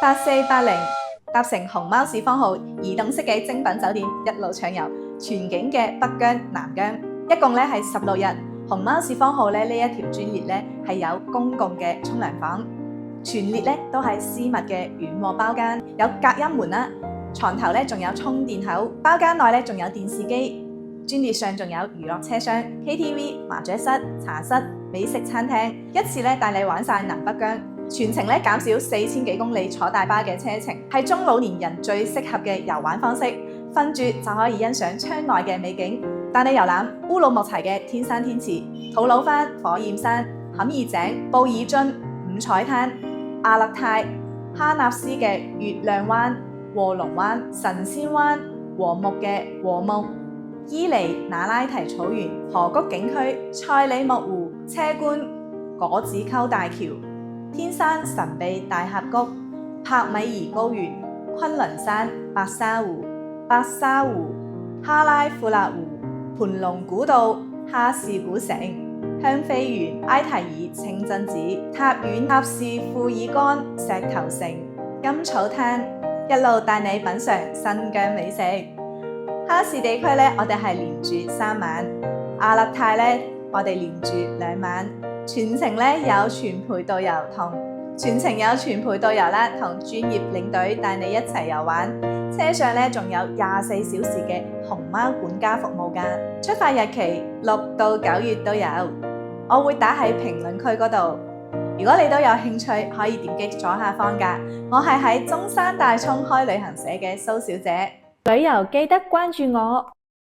8480搭乘熊貓市坊號移動式嘅精品酒店，一路暢遊全景嘅北疆、南疆，一共咧係16日。熊貓市坊號咧呢一條專列咧係有公共嘅沖涼房，全列咧都係私密嘅軟和包間，有隔音門啦，床頭咧仲有充電口，包間內咧仲有電視機，專列上仲有娛樂車廂、KTV、麻雀室、茶室、美食餐廳，一次咧帶你玩晒南北疆。全程咧減少4000幾公里坐大巴嘅車程，係中老年人最適合嘅遊玩方式。瞓住就可以欣賞窗外嘅美景，帶你遊覽烏魯木齊嘅天山天池、吐魯番火焰山、坎兒井、布爾津、五彩灘、阿勒泰、哈納斯嘅月亮灣、臥龍灣、神仙灣、和木嘅和木、伊犁那拉提草原、河谷景區、賽里木湖、車官、果子溝大橋、天山神秘大峽谷、帕米爾高原、昆崙山、白沙湖、哈拉庫勒湖、盤龍古道、哈士古城、香妃園、埃提爾清真寺、塔院、塔士庫爾干、石頭城、甘草灘，一路帶你品嚐新疆美食。哈士地區咧，我哋係連住3晚；阿勒泰咧，我哋連住2晚。全程咧有全陪導遊同專業領隊帶你一齊遊玩，車上咧仲有24小時嘅熊貓管家服務㗎。出發日期6到9月都有，我會打喺評論區嗰度。如果你都有興趣，可以點擊左下方㗎。我係喺中山大涌開旅行社嘅蘇小姐，旅遊記得關注我。